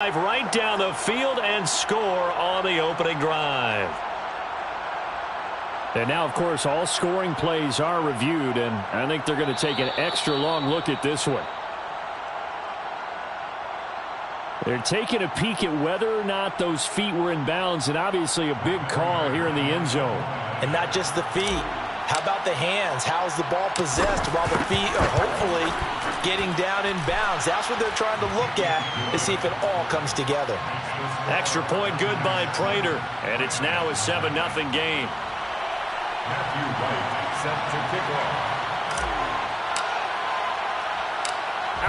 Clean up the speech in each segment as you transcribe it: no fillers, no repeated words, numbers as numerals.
Right down the field and score on the opening drive. And now, of course, all scoring plays are reviewed, and I think they're going to take an extra long look at this one. They're taking a peek at whether or not those feet were in bounds, and obviously a big call here in the end zone. And not just the feet. How about the hands? How's the ball possessed while the feet are hopefully getting down in bounds? That's what they're trying to look at to see if it all comes together. Extra point good by Prater, and it's now a 7-0 game. Matthew Wright set to kick off.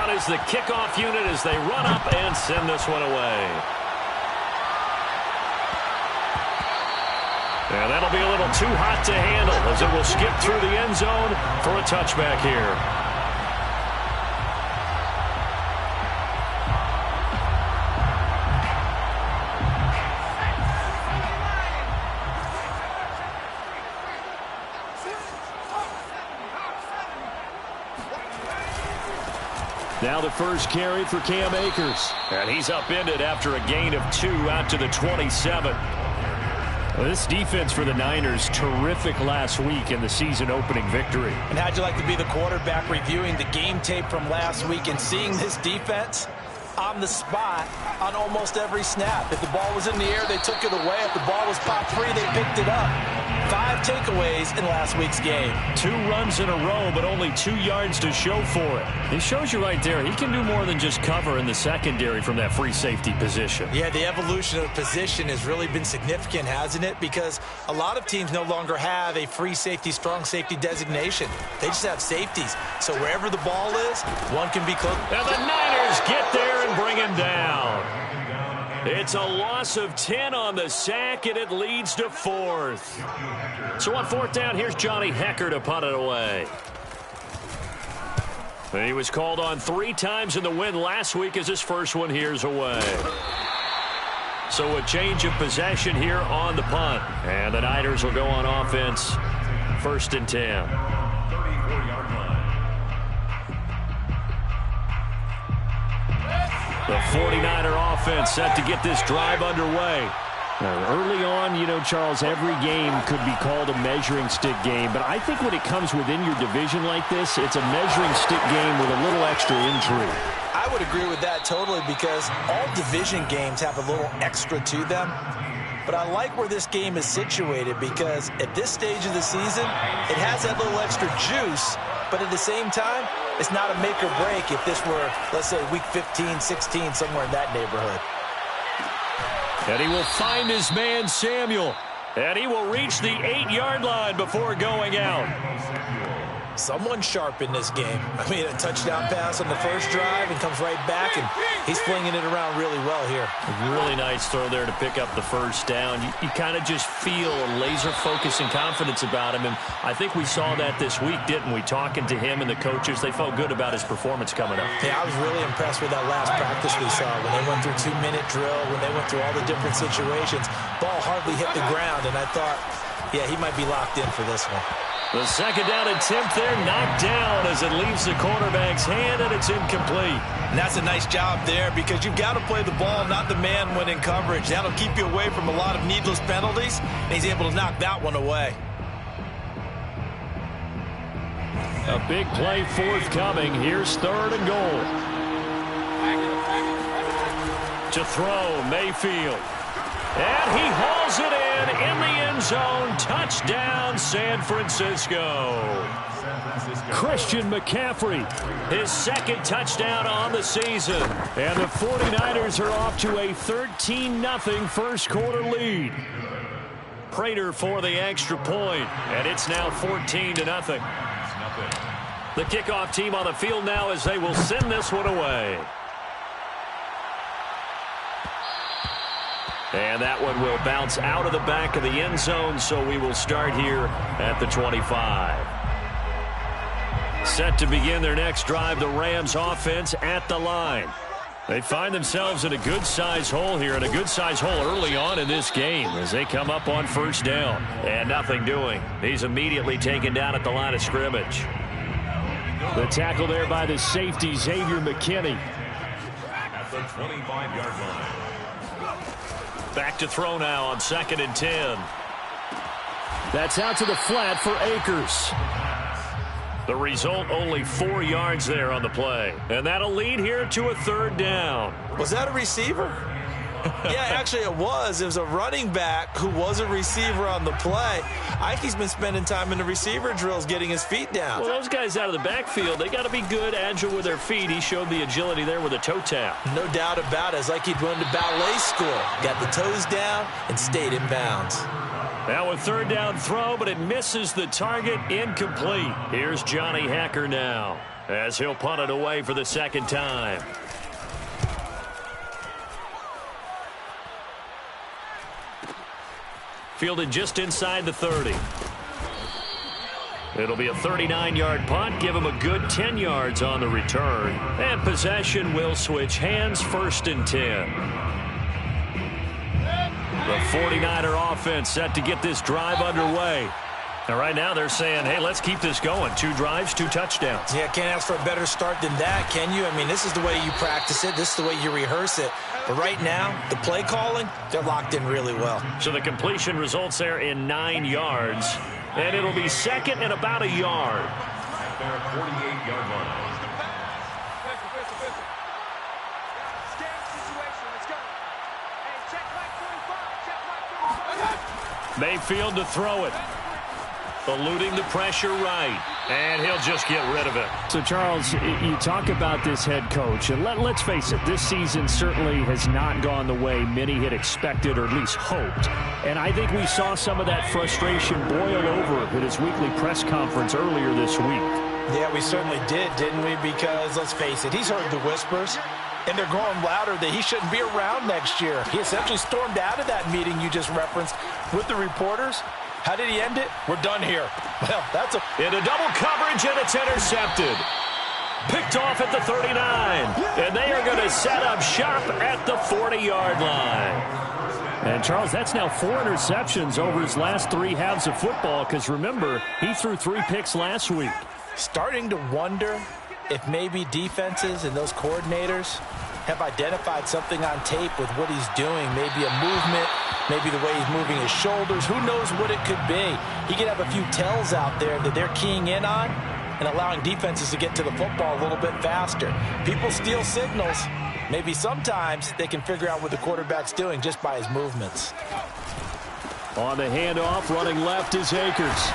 Out is the kickoff unit as they run up and send this one away. And that'll be a little too hot to handle as it will skip through the end zone for a touchback here. Now the first carry for Cam Akers. And he's upended after a gain of 2 out to the 27. Well, this defense for the Niners, terrific last week in the season-opening victory. And how'd you like to be the quarterback reviewing the game tape from last week and seeing this defense on the spot on almost every snap? If the ball was in the air, they took it away. If the ball was popped free, they picked it up. 5 takeaways in last week's game. 2 runs in a row, but only 2 yards to show for it. It shows you right there, he can do more than just cover in the secondary from that free safety position. Yeah, the evolution of the position has really been significant, hasn't it? Because a lot of teams no longer have a free safety, strong safety designation. They just have safeties. So wherever the ball is, one can be close. And the Niners get there and bring him down. It's a loss of 10 on the sack, and it leads to 4th. So on 4th down, here's Johnny Hekker to punt it away. He was called on 3 times in the win last week as his first one here's away. So a change of possession here on the punt. And the Niners will go on offense, 1st and 10. 34-yard line. The 49er offense set to get this drive underway. Early on, you know, Charles, every game could be called a measuring stick game. But I think when it comes within your division like this, it's a measuring stick game with a little extra intrigue. I would agree with that totally because all division games have a little extra to them. But I like where this game is situated because at this stage of the season, it has that little extra juice. But at the same time, it's not a make or break if this were, let's say, week 15, 16, somewhere in that neighborhood. And he will find his man, Samuel. And he will reach the 8-yard line before going out. Someone sharp in this game. I mean, a touchdown pass on the first drive and comes right back, and he's flinging it around really well here. A really nice throw there to pick up the first down. You kind of just feel a laser focus and confidence about him, and I think we saw that this week, didn't we? Talking to him and the coaches, they felt good about his performance coming up. Yeah, I was really impressed with that last practice we saw when they went through 2-minute drill, when they went through all the different situations. Ball hardly hit the ground, and I thought, yeah, he might be locked in for this one. The 2nd down attempt there knocked down as it leaves the quarterback's hand, and it's incomplete. And that's a nice job there because you've got to play the ball, not the man when in coverage. That'll keep you away from a lot of needless penalties, and he's able to knock that one away. A big play forthcoming. Here's 3rd and goal. To throw, Mayfield. And he hauls it in the end zone. Touchdown, San Francisco. Christian McCaffrey. His 2nd touchdown on the season. And the 49ers are off to a 13-0 first quarter lead. Prater for the extra point, and it's now 14-0. The kickoff team on the field now as they will send this one away. And that one will bounce out of the back of the end zone, so we will start here at the 25. Set to begin their next drive, the Rams offense at the line. They find themselves in a good-sized hole here, and a good-sized hole early on in this game as they come up on 1st down. And nothing doing. He's immediately taken down at the line of scrimmage. The tackle there by the safety, Xavier McKinney. the 25-yard line. Back to throw now on 2nd and 10. That's out to the flat for Akers. The result, only 4 yards there on the play. And that'll lead here to a 3rd down. Was that a receiver? Yeah, actually it was. It was a running back who was a receiver on the play. Ike's been spending time in the receiver drills getting his feet down. Well, those guys out of the backfield, they got to be good, agile with their feet. He showed the agility there with a toe tap. No doubt about it. It's like he'd run to ballet school. Got the toes down and stayed in bounds. Now a 3rd down throw, but it misses the target. Incomplete. Here's Johnny Hacker now as he'll punt it away for the 2nd time. Fielded just inside the 30. It'll be a 39-yard punt. Give him a good 10 yards on the return. And possession will switch hands. 1st and 10. The 49er offense set to get this drive underway. And right now they're saying, hey, let's keep this going. 2 drives, 2 touchdowns. Yeah, can't ask for a better start than that, can you? I mean, this is the way you practice it. This is the way you rehearse it. But right now, the play calling, they're locked in really well. So the completion results there in 9 yards. And it'll be 2nd and about a yard. At their 48-yard line. Mayfield to throw it. Eluding the pressure right. And he'll just get rid of it. So, Charles, you talk about this head coach, and let's face it, this season certainly has not gone the way many had expected or at least hoped. And I think we saw some of that frustration boil over at his weekly press conference earlier this week. Yeah, we certainly did, didn't we? Because, let's face it, he's heard the whispers, and they're growing louder that he shouldn't be around next year. He essentially stormed out of that meeting you just referenced with the reporters. How did he end it? We're done here. Well, that's a... Into double coverage, and it's intercepted. Picked off at the 39. And they are going to set up shop at the 40-yard line. And, Charles, that's now 4 interceptions over his last 3 halves of football, because, remember, he threw 3 picks last week. Starting to wonder if maybe defenses and those coordinators have identified something on tape with what he's doing. Maybe a movement, maybe the way he's moving his shoulders. Who knows what it could be? He could have a few tells out there that they're keying in on and allowing defenses to get to the football a little bit faster. People steal signals. Maybe sometimes they can figure out what the quarterback's doing just by his movements. On the handoff, running left is Akers.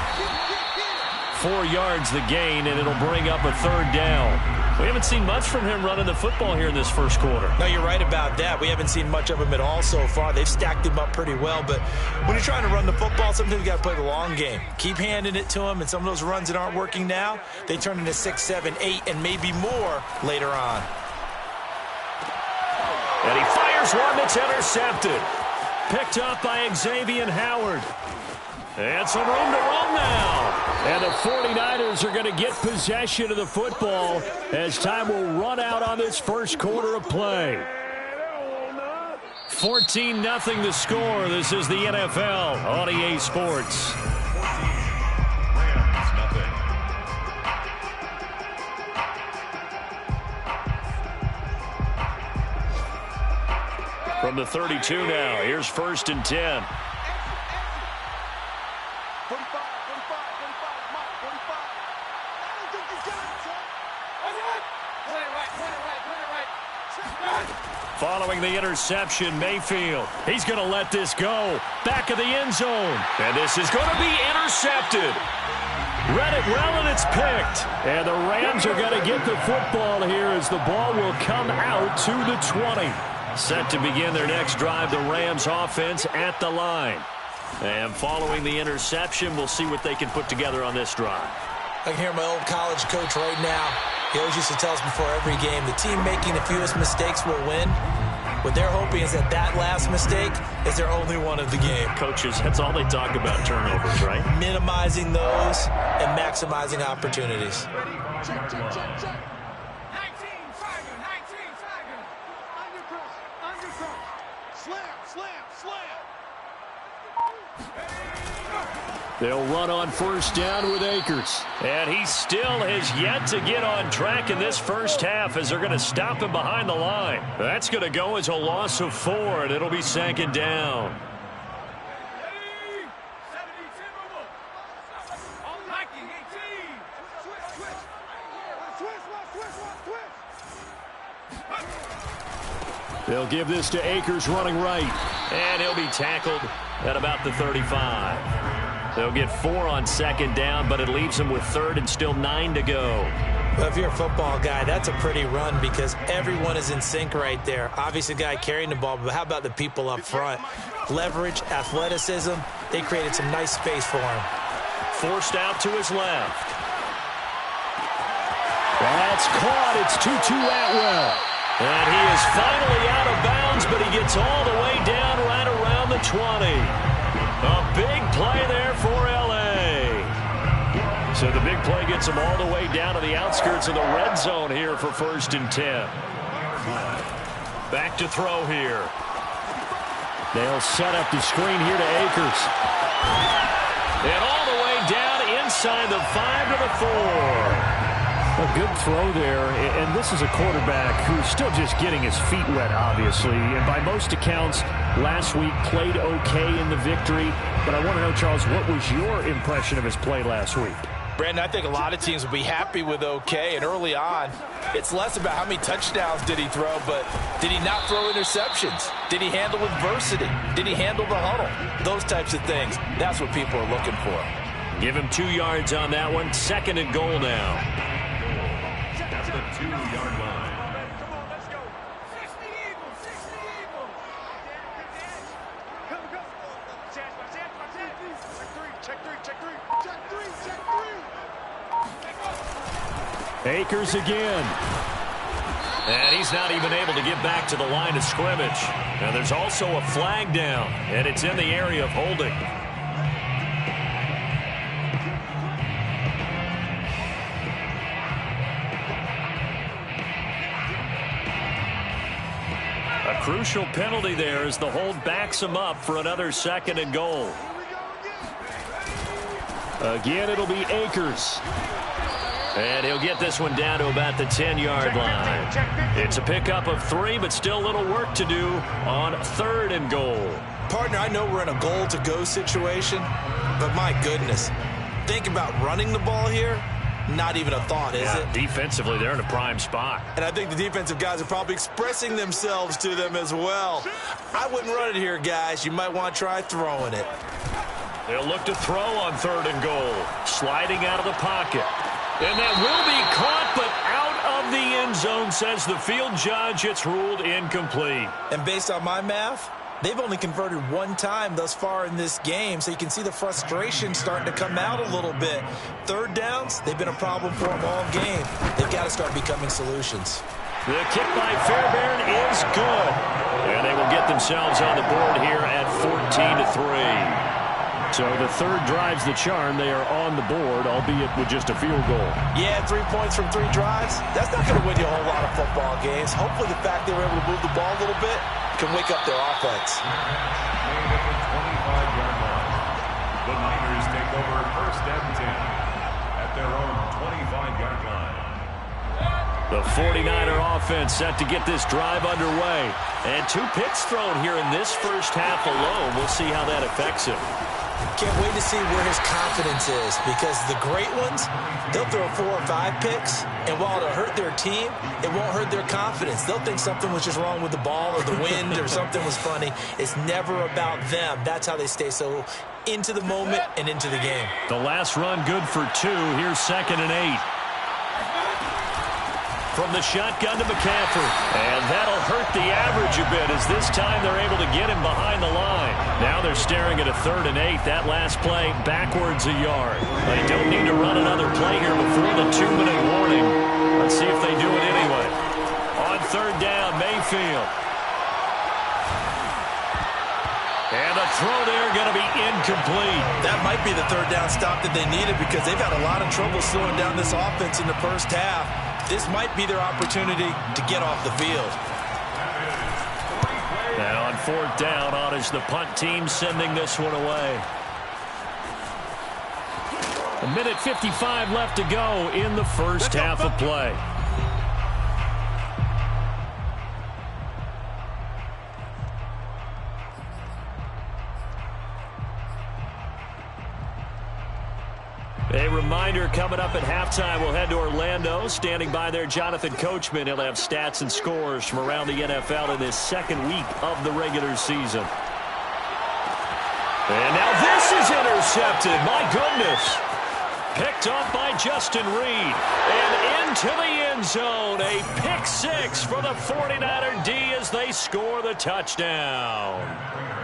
4 yards the gain, and it'll bring up a 3rd down. We haven't seen much from him running the football here in this first quarter. No, you're right about that. We haven't seen much of him at all so far. They've stacked him up pretty well, but when you're trying to run the football, sometimes you got to play the long game. Keep handing it to him, and some of those runs that aren't working now, they turn into 6, 7, 8, and maybe more later on. And he fires one that's intercepted. Picked up by Xavier Howard. And some room to run now. And the 49ers are going to get possession of the football as time will run out on this first quarter of play. 14-0 the score. This is the NFL on EA Sports. From the 32 now, here's 1st and 10. Following the interception, Mayfield. He's going to let this go. Back of the end zone. And this is going to be intercepted. Read it well, and it's picked. And the Rams are going to get the football here as the ball will come out to the 20. Set to begin their next drive, the Rams offense at the line. And following the interception, we'll see what they can put together on this drive. I can hear my old college coach right now. He always used to tell us before every game, the team making the fewest mistakes will win. What they're hoping is that last mistake is their only one of the game. Coaches, that's all they talk about, turnovers, right? Minimizing those and maximizing opportunities. Check, check, check, check. They'll run on first down with Akers. And he still has yet to get on track in this first half as they're going to stop him behind the line. That's going to go as a loss of 4, and it'll be second down. They'll give this to Akers running right. And he'll be tackled at about the 35. They'll get 4 on second down, but it leaves them with third and still 9 to go. Well, if you're a football guy, that's a pretty run because everyone is in sync right there. Obviously, the guy carrying the ball, but how about the people up front? Leverage, athleticism, they created some nice space for him. Forced out to his left. That's caught. It's Tutu Atwell. And he is finally out of bounds, but he gets all the way down right around the 20. A big play there for L.A. So the big play gets him all the way down to the outskirts of the red zone here for 1st and 10. Back to throw here. They'll set up the screen here to Akers. And all the way down inside the 5 to the 4. A good throw there, and this is a quarterback who's still just getting his feet wet, obviously. And by most accounts, last week played okay in the victory. But I want to know, Charles, what was your impression of his play last week? Brandon, I think a lot of teams will be happy with okay, and early on, it's less about how many touchdowns did he throw, but did he not throw interceptions? Did he handle adversity? Did he handle the huddle? Those types of things, that's what people are looking for. Give him 2 yards on that one. 2nd and goal now. At the 2-yard line. Akers again. And he's not even able to get back to the line of scrimmage. Now there's also a flag down, and it's in the area of holding. A crucial penalty there as the hold backs him up for another 2nd and goal. Again, it'll be Akers. And he'll get this one down to about the 10-yard line. It's a pickup of 3, but still a little work to do on 3rd and goal. Partner, I know we're in a goal-to-go situation, but my goodness, think about running the ball here. Not even a thought, is it? Defensively, they're in a prime spot. And I think the defensive guys are probably expressing themselves to them as well. I wouldn't run it here, guys. You might want to try throwing it. They'll look to throw on 3rd and goal. Sliding out of the pocket. And that will be caught, but out of the end zone, says the field judge. It's ruled incomplete. And based on my math, they've only converted 1 time thus far in this game, so you can see the frustration starting to come out a little bit. 3rd downs, they've been a problem for them all game. They've got to start becoming solutions. The kick by Fairbairn is good. And they will get themselves on the board here at 14-3. So the 3rd drives the charm. They are on the board, albeit with just a field goal. Yeah, 3 points from 3 drives. That's not going to win you a whole lot of football games. Hopefully the fact they were able to move the ball a little bit can wake up their offense. Made at the 25-yard line. The Niners take over 1st and 10 at their own 25-yard line. The 49er offense set to get this drive underway. And 2 picks thrown here in this first half alone. We'll see how that affects him. Can't wait to see where his confidence is, because the great ones, they'll throw 4 or 5 picks, and while it'll hurt their team, it won't hurt their confidence. They'll think something was just wrong with the ball or the wind or something was funny. It's never about them. That's how they stay so into the moment and into the game. The last run good for 2. Here's 2nd and 8. From the shotgun to McCaffrey. And that'll hurt the average a bit as this time they're able to get him behind the line. Now they're staring at a 3rd and 8. That last play backwards a yard. They don't need to run another play here before the 2-minute warning. Let's see if they do it anyway. On 3rd down, Mayfield. And a throw there going to be incomplete. That might be the 3rd down stop that they needed, because they've had a lot of trouble slowing down this offense in the first half. This might be their opportunity to get off the field. And on 4th down on as the punt team sending this one away. 1:55 left to go in the first half of play. A reminder, coming up at halftime, we'll head to Orlando. Standing by there, Jonathan Coachman. He'll have stats and scores from around the NFL in this second week of the regular season. And now this is intercepted. My goodness. Picked up by Justin Reed. And into the end zone. A pick six for the 49er D as they score the touchdown.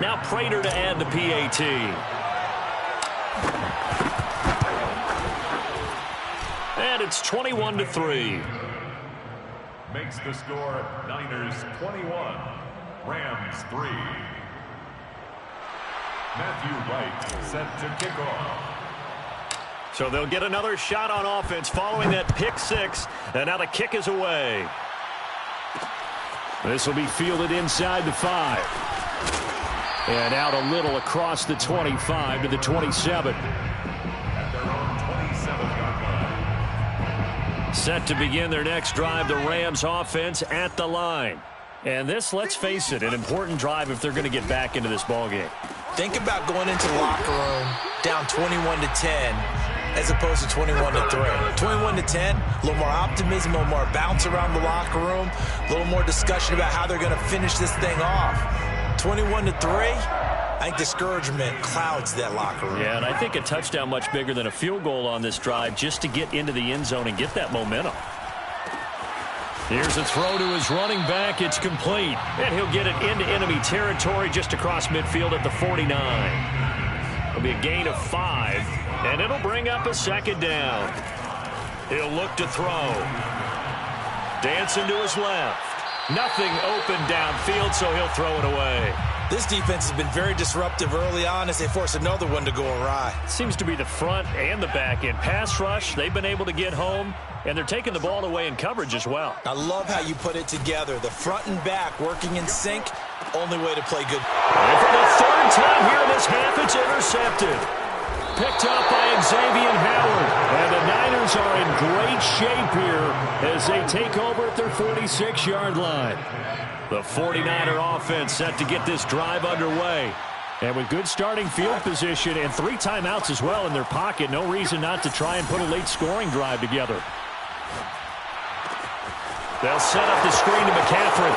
Now Prater to add the PAT. And it's 21-3. Makes the score Niners 21, Rams 3. Matthew Wright set to kick off. So they'll get another shot on offense following that pick six. And now the kick is away. This will be fielded inside the 5. And out a little across the 25 to the 27. Set to begin their next drive, the Rams offense at the line. And this, let's face it, an important drive if they're going to get back into this ballgame. Think about going into the locker room down 21-10 as opposed to 21-3. 21-10, a little more optimism, a little more bounce around the locker room, a little more discussion about how they're going to finish this thing off. 21-3. I think discouragement clouds that locker room. Yeah, and I think a touchdown much bigger than a field goal on this drive just to get into the end zone and get that momentum. Here's a throw to his running back. It's complete. And he'll get it into enemy territory just across midfield at the 49. It'll be a gain of 5, and it'll bring up a second down. He'll look to throw. Dancing to his left. Nothing open downfield, so he'll throw it away. This defense has been very disruptive early on as they force another one to go awry. Seems to be the front and the back end. Pass rush, they've been able to get home, and they're taking the ball away in coverage as well. I love how you put it together. The front and back working in sync, only way to play good. And for the 3rd time here in this half, it's intercepted. Picked up by Xavier Howard. And the Niners are in great shape here as they take over at their 46-yard line. The 49er offense set to get this drive underway. And with good starting field position and 3 timeouts as well in their pocket, no reason not to try and put a late scoring drive together. They'll set up the screen to McCaffrey.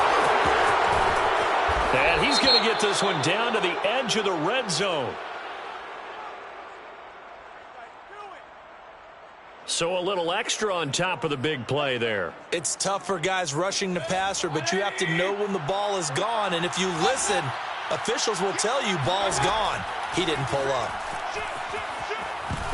And he's going to get this one down to the edge of the red zone. So a little extra on top of the big play there. It's tough for guys rushing the passer, but you have to know when the ball is gone. And if you listen, officials will tell you ball's gone. He didn't pull up.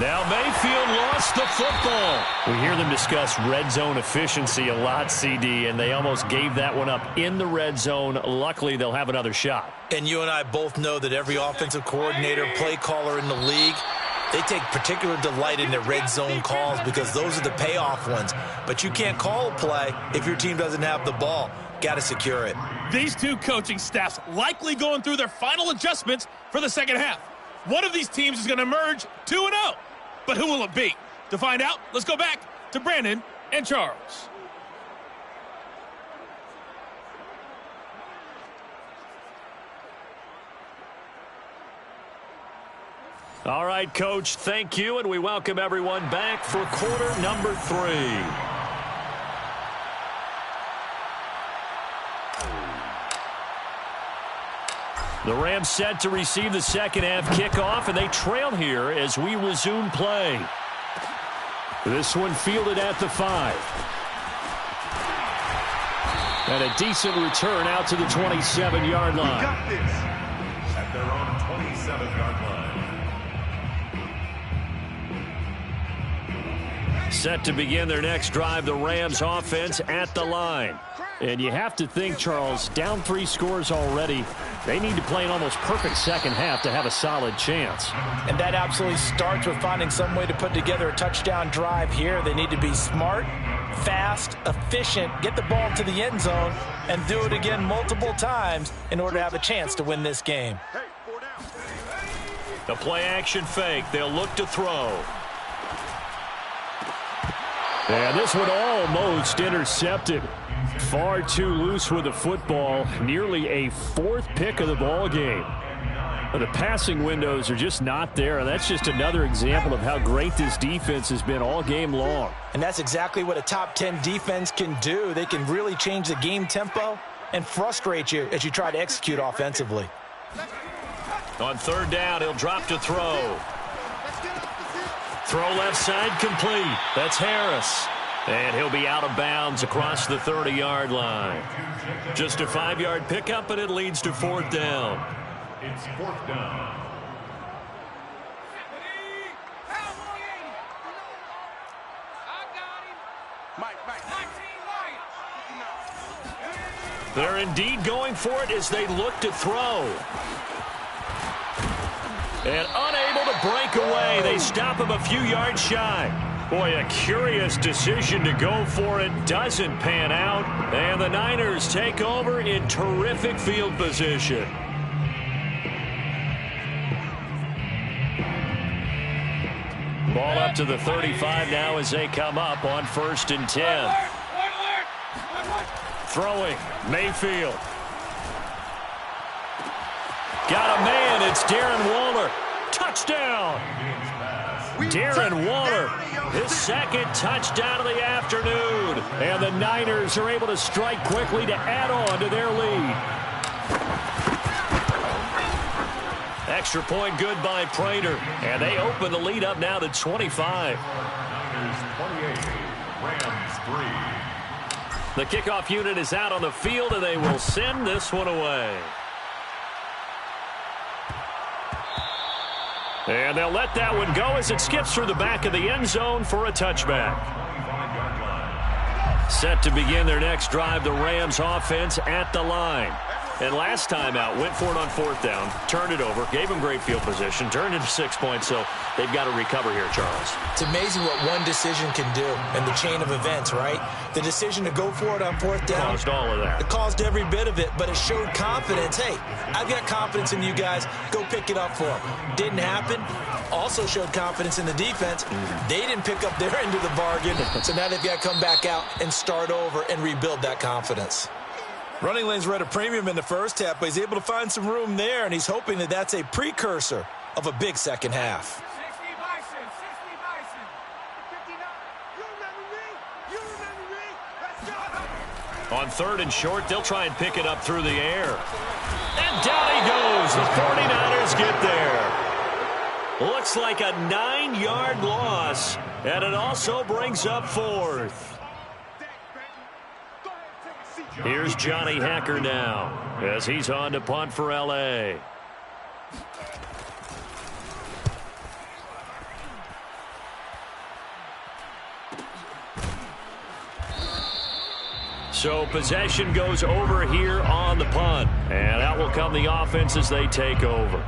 Now Mayfield lost the football. We hear them discuss red zone efficiency a lot, CD, and they almost gave that one up in the red zone. Luckily, they'll have another shot. And you and I both know that every offensive coordinator, play caller in the league, they take particular delight in their red zone calls because those are the payoff ones. But you can't call a play if your team doesn't have the ball. Got to secure it. These two coaching staffs likely going through their final adjustments for the second half. One of these teams is going to emerge 2-0. But who will it be? To find out, let's go back to Brandon and Charles. All right, Coach, thank you, and we welcome everyone back for quarter number 3. The Rams set to receive the second half kickoff, and they trail here as we resume play. This one fielded at the 5. And a decent return out to the 27-yard line. Got this. At their own 27-yard line. Set to begin their next drive, the Rams offense at the line. And you have to think, Charles, down 3 scores already. They need to play an almost perfect second half to have a solid chance. And that absolutely starts with finding some way to put together a touchdown drive here. They need to be smart, fast, efficient, get the ball to the end zone, and do it again multiple times in order to have a chance to win this game. The play action fake. They'll look to throw. And this one almost intercepted. Far too loose with the football. Nearly a fourth pick of the ball game. The passing windows are just not there. That's just another example of how great this defense has been all game long. And that's exactly what a top 10 defense can do. They can really change the game tempo and frustrate you as you try to execute offensively. On third down, he'll drop to throw. Throw left side complete. That's Harris. And he'll be out of bounds across the 30-yard line. Just a 5-yard pickup, and it leads to fourth down. It's fourth down. They're indeed going for it as they look to throw. And unable to break away. They stop him a few yards shy. Boy, a curious decision to go for it. Doesn't pan out. And the Niners take over in terrific field position. Ball up to the 35 now as they come up on 1st and 10. Throwing, Mayfield. Got a man, it's Darren Waller. Touchdown! Darren Waller, his second touchdown of the afternoon. And the Niners are able to strike quickly to add on to their lead. Extra point good by Prater. And they open the lead up now to 25. Niners 28, Rams 3. The kickoff unit is out on the field, and they will send this one away. And they'll let that one go as it skips through the back of the end zone for a touchback. Set to begin their next drive, the Rams offense at the line. And last time out, went for it on 4th down, turned it over, gave them great field position, turned into 6 points, so they've got to recover here, Charles. It's amazing what one decision can do in the chain of events, right? The decision to go for it on 4th down. Caused all of that. It caused every bit of it, but it showed confidence. Hey, I've got confidence in you guys. Go pick it up for them. Didn't happen. Also showed confidence in the defense. They didn't pick up their end of the bargain, so now they've got to come back out and start over and rebuild that confidence. Running lanes were at a premium in the first half, but he's able to find some room there, and he's hoping that that's a precursor of a big second half. On 3rd and short, they'll try and pick it up through the air. And down he goes. The 49ers get there. Looks like a 9-yard loss, and it also brings up 4th. Here's Johnny Hacker now as he's on to punt for L.A. So possession goes over here on the punt, and out will come the offense as they take over.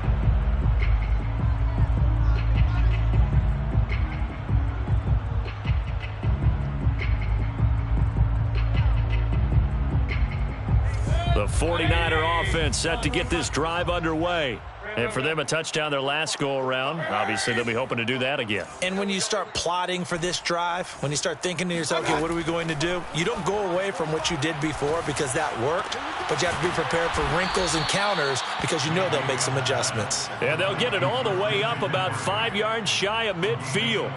The 49er offense set to get this drive underway. And for them, a touchdown their last go-around. Obviously, they'll be hoping to do that again. And when you start plotting for this drive, when you start thinking to yourself, okay, what are we going to do? You don't go away from what you did before because that worked, but you have to be prepared for wrinkles and counters because you know they'll make some adjustments. And they'll get it all the way up about 5 yards shy of midfield.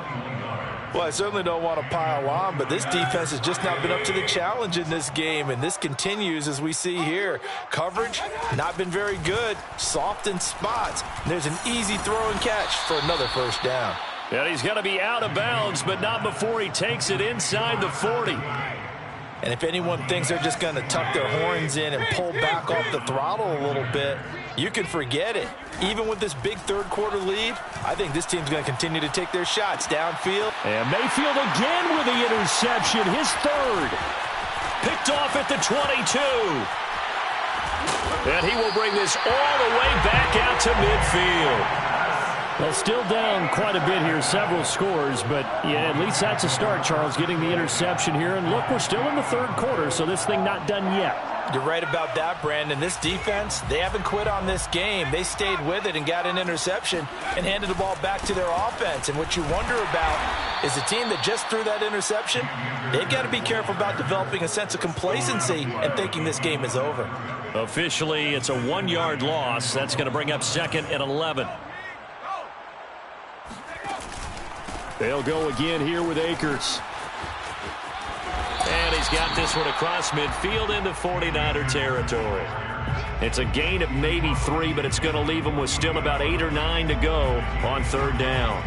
Well, I certainly don't want to pile on, but this defense has just not been up to the challenge in this game, and this continues as we see here. Coverage, not been very good, soft in spots. There's an easy throw and catch for another first down. And he's going to be out of bounds, but not before he takes it inside the 40. And if anyone thinks they're just going to tuck their horns in and pull back off the throttle a little bit, you can forget it. Even with this big third-quarter lead, I think this team's going to continue to take their shots downfield. And Mayfield again with the interception, his third. Picked off at the 22. And he will bring this all the way back out to midfield. Well, still down quite a bit here, several scores, but yeah, at least that's a start, Charles, getting the interception here. And look, we're still in the third quarter, so this thing not done yet. You're right about that, Brandon. This defense, they haven't quit on this game. They stayed with it and got an interception and handed the ball back to their offense. And what you wonder about is a team that just threw that interception, they've got to be careful about developing a sense of complacency and thinking this game is over. Officially, it's a 1-yard loss. That's going to bring up 2nd and 11. They'll go again here with Akers. And he's got this one across midfield into 49er territory. It's a gain of maybe 3, but it's going to leave him with still about 8 or 9 to go on 3rd down.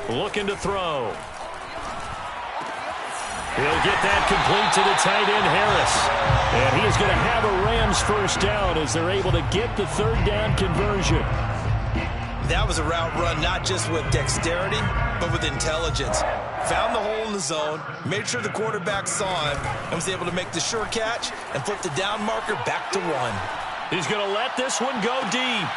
Looking to throw. He'll get that complete to the tight end, Harris. And he is going to have a Rams first down as they're able to get the 3rd down conversion. That was a route run not just with dexterity, but with intelligence. Found the hole in the zone, made sure the quarterback saw him, and was able to make the sure catch and flip the down marker back to 1. He's going to let this one go deep.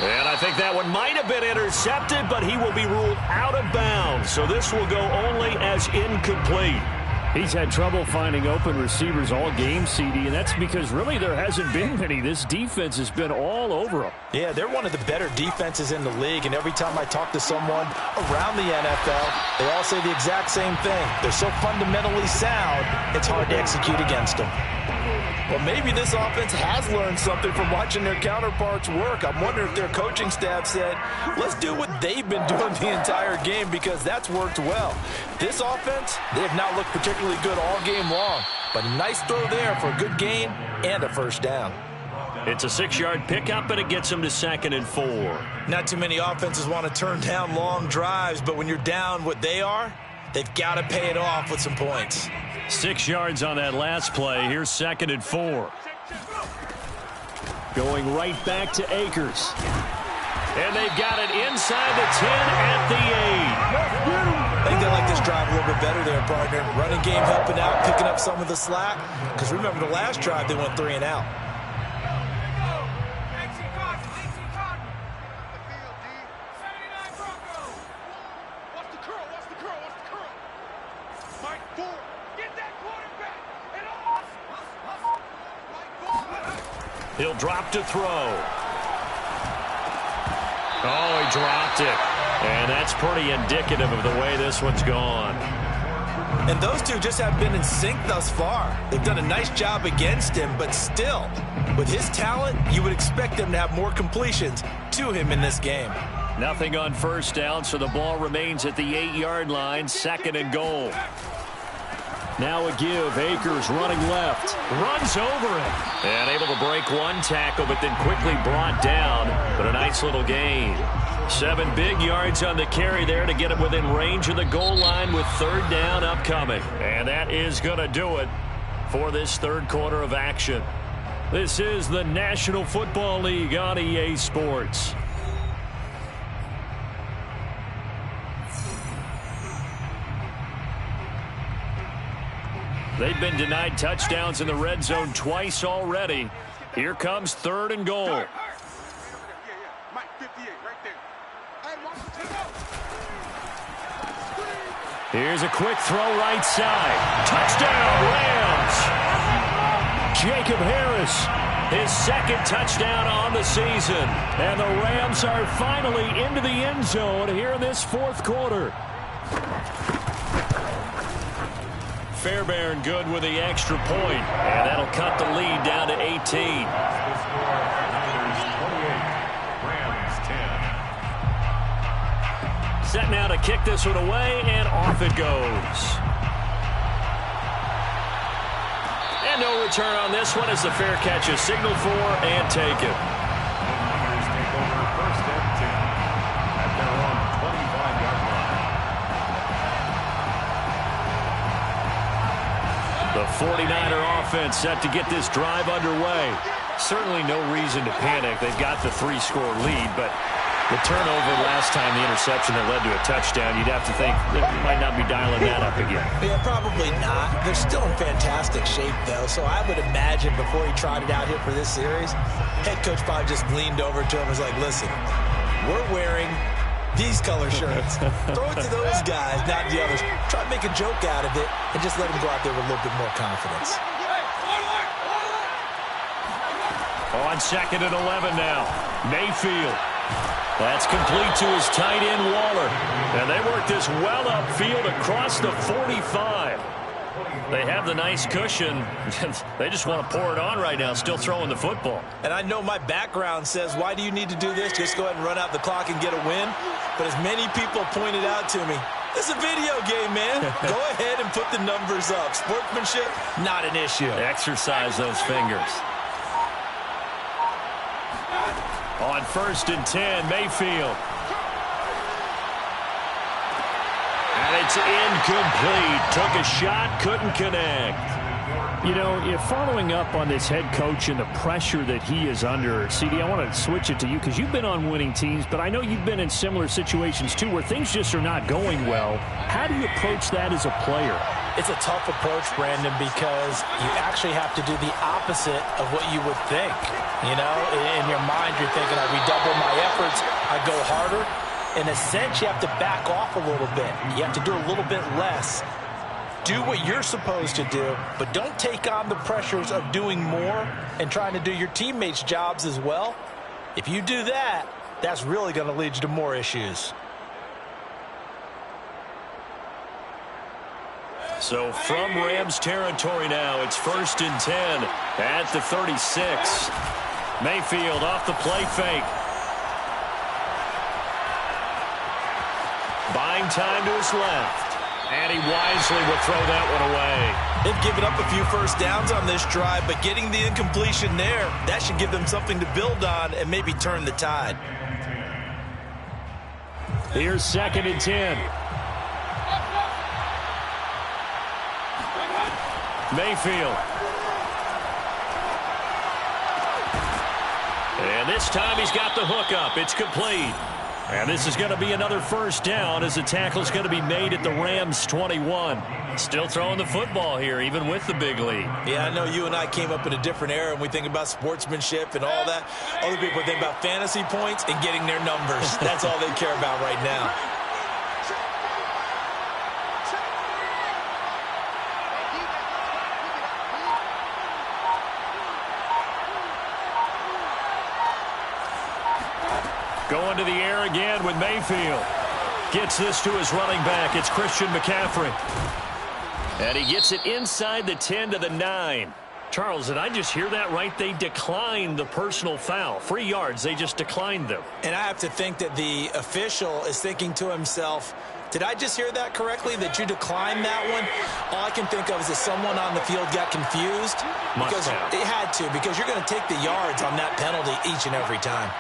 And I think that one might have been intercepted, but he will be ruled out of bounds. So this will go only as incomplete. He's had trouble finding open receivers all game, CD, and that's because really there hasn't been many. This defense has been all over them. Yeah, they're one of the better defenses in the league, and every time I talk to someone around the NFL, they all say the exact same thing. They're so fundamentally sound, it's hard to execute against them. Well, maybe this offense has learned something from watching their counterparts work. I'm wondering if their coaching staff said, let's do what they've been doing the entire game, because that's worked well. This offense, they have not looked particularly good all game long, but a nice throw there for a good gain and a first down. It's a 6-yard pickup, and it gets them to 2nd and 4. Not too many offenses want to turn down long drives, but when you're down what they are, they've got to pay it off with some points. 6 yards on that last play. Here's 2nd and 4. Going right back to Akers. And they've got it inside the 10 at the 8. I think they like this drive a little bit better there, partner. Running game helping out, picking up some of the slack. Because remember the last drive, they went 3 and out. He'll drop to throw. Oh, he dropped it. And that's pretty indicative of the way this one's gone. And those two just have been in sync thus far. They've done a nice job against him, but still, with his talent, you would expect them to have more completions to him in this game. Nothing on first down, so the ball remains at the 8-yard line, 2nd and goal. Now a give. Akers running left. Runs over it. And able to break one tackle, but then quickly brought down. But a nice little gain. 7 big yards on the carry there to get him within range of the goal line with 3rd down upcoming. And that is going to do it for this 3rd quarter of action. This is the National Football League on EA Sports. They've been denied touchdowns in the red zone twice already. Here comes 3rd and goal. Here's a quick throw right side. Touchdown, Rams! Jacob Harris. His 2nd touchdown on the season. And the Rams are finally into the end zone here in this 4th quarter. Fairbairn good with the extra point, and that'll cut the lead down to 18. Set now to kick this one away, and off it goes. And no return on this one as the fair catch is signaled for and taken. Take over 1st and 10 at their own 25-yard line. The 49er offense set to get this drive underway. Certainly no reason to panic. They've got the 3-score lead, but The turnover last time, the interception that led to a touchdown, you'd have to think they might not be dialing that up again. Yeah, probably not. They're still in fantastic shape, though, so I would imagine before he tried it out here for this series, head coach probably just leaned over to him and was like, listen, we're wearing these color shirts. Throw it to those guys, not the others. Try to make a joke out of it and just let them go out there with a little bit more confidence. On 2nd and 11 now, Mayfield. That's complete to his tight end, Waller. And they work this well upfield across the 45. They have the nice cushion. They just want to pour it on right now, still throwing the football. And I know my background says, why do you need to do this? Just go ahead and run out the clock and get a win. But as many people pointed out to me, this is a video game, man. Go ahead and put the numbers up. Sportsmanship, not an issue. Exercise those fingers. On 1st and 10, Mayfield. And it's incomplete. Took a shot, couldn't connect. You know, if following up on this head coach and the pressure that he is under, CD, I want to switch it to you because you've been on winning teams, but I know you've been in similar situations too where things just are not going well. How do you approach that as a player? It's a tough approach, Brandon, because you actually have to do the opposite of what you would think. You know, in your mind, you're thinking, I redouble my efforts, I go harder. In a sense, you have to back off a little bit. You have to do a little bit less. Do what you're supposed to do, but don't take on the pressures of doing more and trying to do your teammates' jobs as well. If you do that, that's really going to lead you to more issues. So from Rams territory now, it's 1st and 10 at the 36. Mayfield off the play fake. Buying time to his left. And he wisely will throw that one away. They've given up a few first downs on this drive, but getting the incompletion there, that should give them something to build on and maybe turn the tide. Here's 2nd and 10. Mayfield. And this time he's got the hook up. It's complete. And this is going to be another first down as the tackle's going to be made at the Rams 21. Still throwing the football here, even with the big lead. Yeah, I know you and I came up in a different era, and we think about sportsmanship and all that. Other people think about fantasy points and getting their numbers. That's all they care about right now. Going to the air again with Mayfield. Gets this to his running back. It's Christian McCaffrey. And he gets it inside the 10 to the 9. Charles, did I just hear that right? They declined the personal foul. 3 yards, they just declined them. And I have to think that the official is thinking to himself, did I just hear that correctly, that you declined that one? All I can think of is that someone on the field got confused. Because it had to, because you're going to take the yards on that penalty each and every time.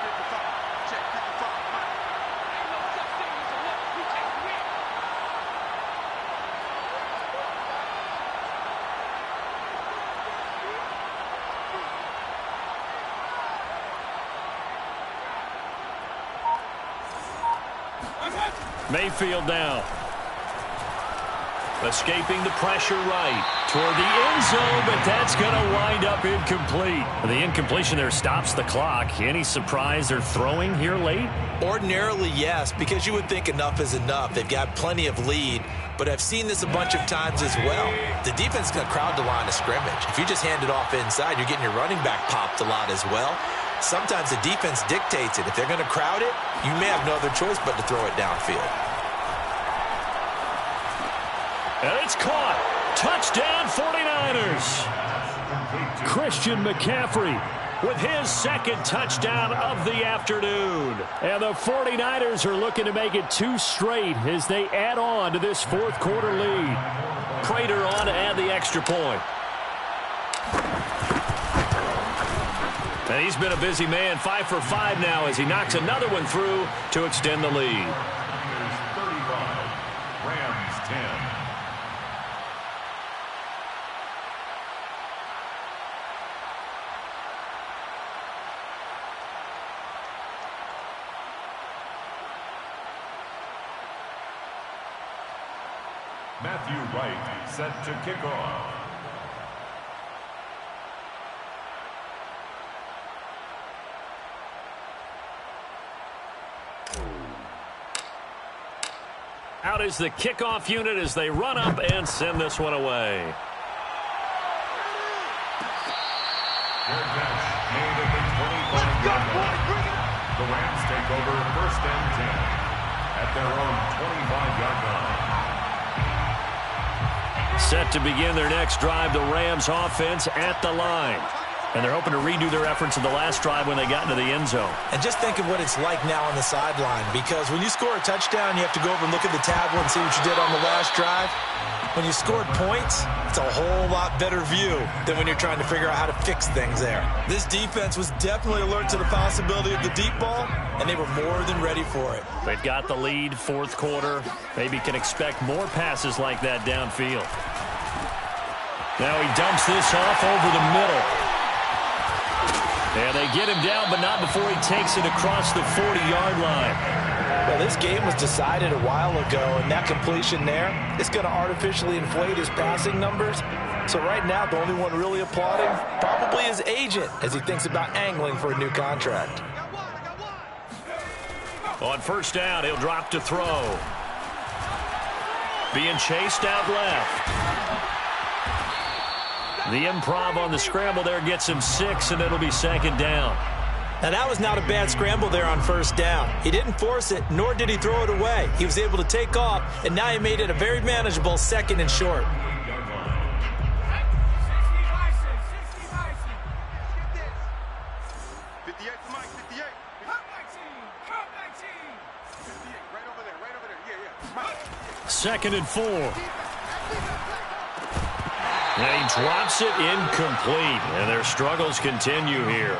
Mayfield now. Escaping the pressure right toward the end zone, but that's going to wind up incomplete. The incompletion there stops the clock. Any surprise they're throwing here late? Ordinarily, yes, because you would think enough is enough. They've got plenty of lead, but I've seen this a bunch of times as well. The defense is going to crowd the line of scrimmage. If you just hand it off inside, you're getting your running back popped a lot as well. Sometimes the defense dictates it. If they're going to crowd it, you may have no other choice but to throw it downfield. And it's caught. Touchdown 49ers. Christian McCaffrey with his 2nd touchdown of the afternoon. And the 49ers are looking to make it 2 straight as they add on to this 4th quarter lead. Prater on to add the extra point. And he's been a busy man, 5 for 5 now as he knocks another one through to extend the lead. 35, Rams 10. Matthew Wright set to kick off. Out is the kickoff unit as they run up and send this one away. Their catch made at the 25-yard line. The Rams take over 1st and 10 at their own 25-yard line. Set to begin their next drive, the Rams offense at the line. And they're hoping to redo their efforts in the last drive when they got into the end zone. And just think of what it's like now on the sideline, because when you score a touchdown, you have to go over and look at the tablet and see what you did on the last drive. When you scored points, it's a whole lot better view than when you're trying to figure out how to fix things there. This defense was definitely alert to the possibility of the deep ball, and they were more than ready for it. They've got the lead, 4th quarter. Maybe can expect more passes like that downfield. Now he dumps this off over the middle. And they get him down, but not before he takes it across the 40-yard line. Well, this game was decided a while ago, and that completion there is going to artificially inflate his passing numbers. So right now, the only one really applauding probably his agent as he thinks about angling for a new contract. On 1st down, he'll drop to throw. Being chased out left. The improv on the scramble there gets him 6, and it'll be 2nd down. Now, that was not a bad scramble there on 1st down. He didn't force it, nor did he throw it away. He was able to take off, and now he made it a very manageable 2nd and short. Second and 4. And he drops it incomplete, and their struggles continue here.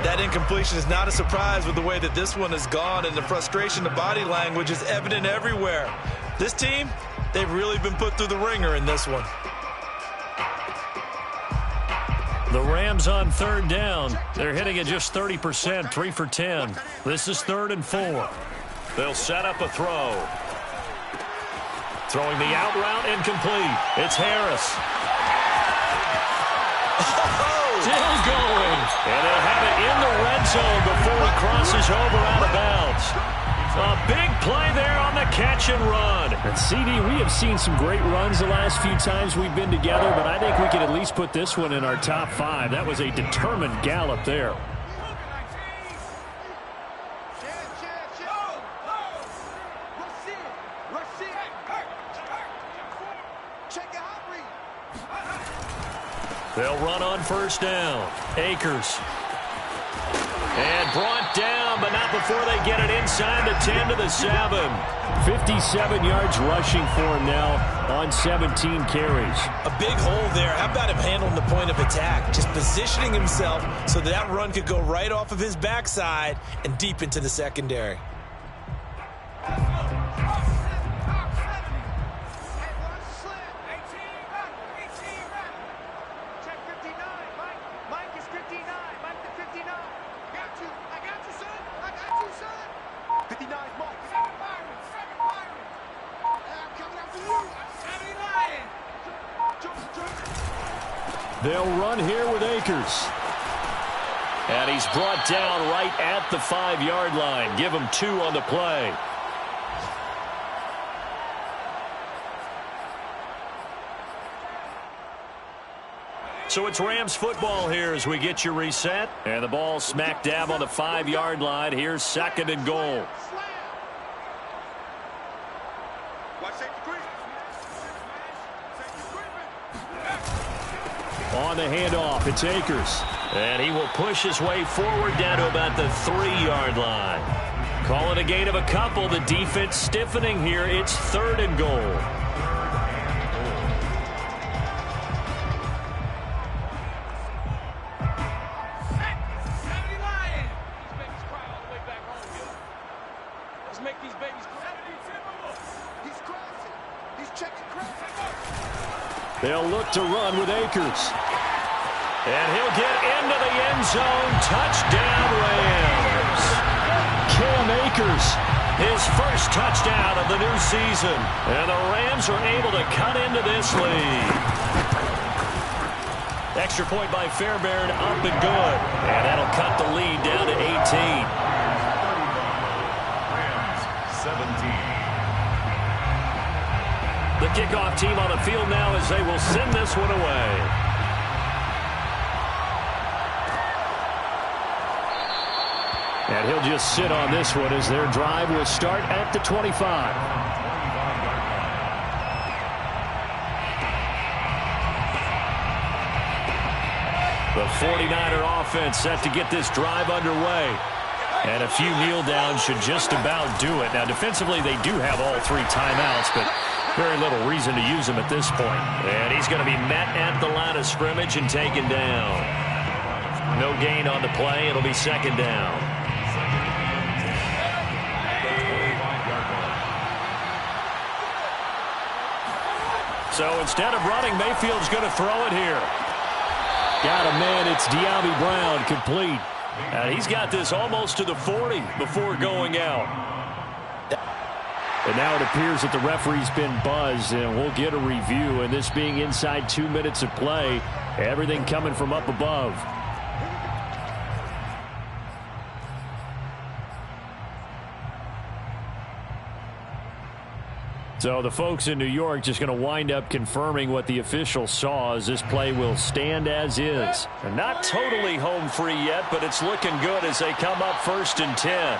That incompletion is not a surprise with the way that this one has gone, and the frustration, the body language is evident everywhere. This team, they've really been put through the ringer in this one. The Rams on 3rd down. They're hitting at just 30%, 3 for 10. This is 3rd and 4. They'll set up a throw. Throwing the out route, incomplete. It's Harris. Still going. And they'll have it in the red zone before it crosses over out of bounds. A big play there on the catch and run. And CD, we have seen some great runs the last few times we've been together, but I think we can at least put this one in our top 5. That was a determined gallop there. They'll run on 1st down. Akers. And brought down, but not before they get it inside the 10 to the 7. 57 yards rushing for him now on 17 carries. A big hole there. How about him handling the point of attack? Just positioning himself so that run could go right off of his backside and deep into the secondary. They'll run here with Akers. And he's brought down right at the 5-yard line. Give him 2 on the play. So it's Rams football here as we get you reset. And the ball smack dab on the 5-yard line. Here's 2nd and goal. On the handoff, it's Akers. And he will push his way forward down to about the 3-yard line. Call it a gain of a couple. The defense stiffening here. It's 3rd and goal. They'll look to run with Akers. And he'll get into the end zone. Touchdown, Rams. Cam Akers his first touchdown of the new season. And the Rams are able to cut into this lead. Extra point by Fairbairn, up and good. And that'll cut the lead down to 18. Rams 17. The kickoff team on the field now as they will send this one away. And he'll just sit on this one as their drive will start at the 25. The 49er offense set to get this drive underway. And a few kneel downs should just about do it. Now, defensively, they do have all 3 timeouts, but very little reason to use them at this point. And he's going to be met at the line of scrimmage and taken down. No gain on the play. It'll be second down. So instead of running, Mayfield's going to throw it here. Got a man. It's De'Ami Brown, complete. And he's got this almost to the 40 before going out. And now it appears that the referee's been buzzed, and we'll get a review. And this being inside 2 minutes of play, everything coming from up above. So the folks in New York just going to wind up confirming what the official saw, as this play will stand as is. And not totally home free yet, but it's looking good as they come up 1st and 10.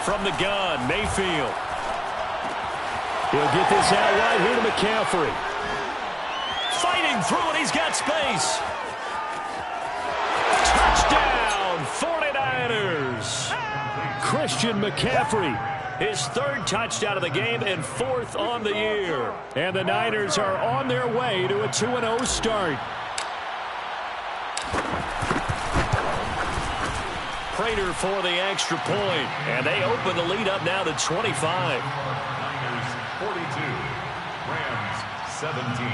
From the gun, Mayfield. He'll get this out right here to McCaffrey. Fighting through it, he's got space. Touchdown, 49ers. Christian McCaffrey. His 3rd touchdown of the game and 4th on the year. And the Niners are on their way to a 2-0 start. Prater for the extra point. And they open the lead up now to 25. Niners 42. Rams 17.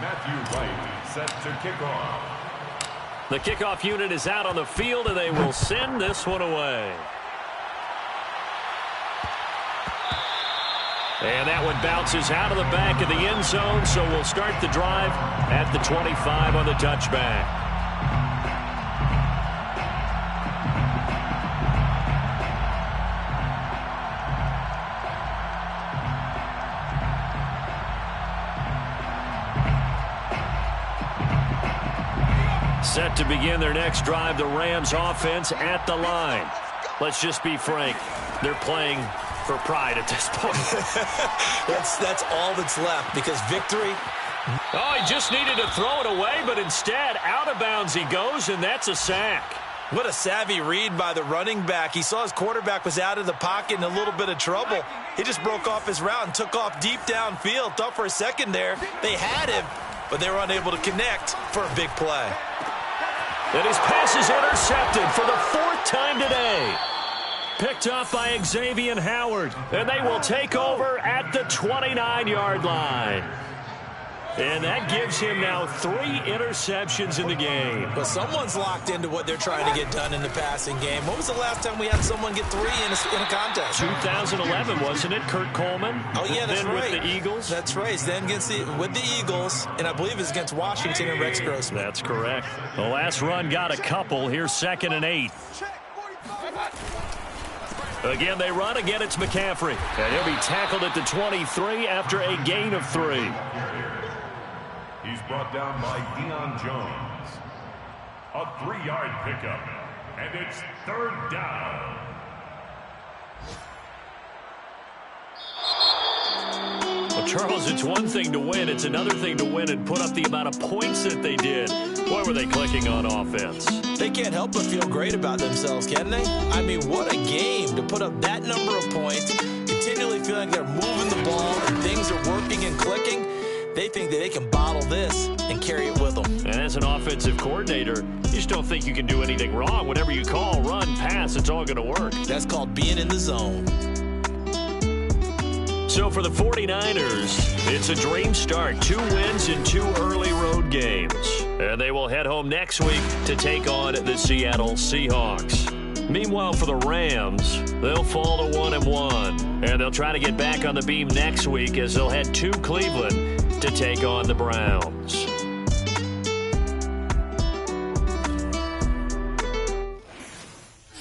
Matthew Wright set to kick off. The kickoff unit is out on the field, and they will send this one away. And that one bounces out of the back of the end zone, so we'll start the drive at the 25 on the touchback. Set to begin their next drive, the Rams offense at the line. Let's just be frank, they're playing for pride at this point. That's all that's left, because victory. Oh, he just needed to throw it away, but instead out of bounds he goes, and that's a sack. What a savvy read by the running back. He saw his quarterback was out of the pocket in a little bit of trouble. He just broke off his route and took off deep downfield. Thought for a second there they had him, but they were unable to connect for a big play. And his pass is intercepted for the 4th time today. Picked up by Xavier Howard. And they will take over at the 29-yard line. And that gives him now 3 interceptions in the game. But someone's locked into what they're trying to get done in the passing game. When was the last time we had someone get 3 in a contest? 2011, wasn't it? Kurt Coleman. Oh, yeah, that's then right. With the Eagles. That's right. Then with the Eagles, and I believe it's against Washington and Rex Grossman. That's correct. The last run got a couple. Here's 2nd and 8. Again, they run. Again, it's McCaffrey. And he'll be tackled at the 23 after a gain of 3. He's brought down by Deion Jones. A 3-yard pickup. And it's 3rd down. Well, Charles, it's one thing to win. It's another thing to win and put up the amount of points that they did. Boy, were they clicking on offense. They can't help but feel great about themselves, can they? I mean, what a game to put up that number of points, continually feeling they're moving the ball and things are working and clicking. They think that they can bottle this and carry it with them. And as an offensive coordinator, you just don't think you can do anything wrong. Whatever you call, run, pass, it's all going to work. That's called being in the zone. So for the 49ers, it's a dream start. 2 wins in 2 early road games. And they will head home next week to take on the Seattle Seahawks. Meanwhile, for the Rams, they'll fall to 1-1. And they'll try to get back on the beam next week as they'll head to Cleveland to take on the Browns.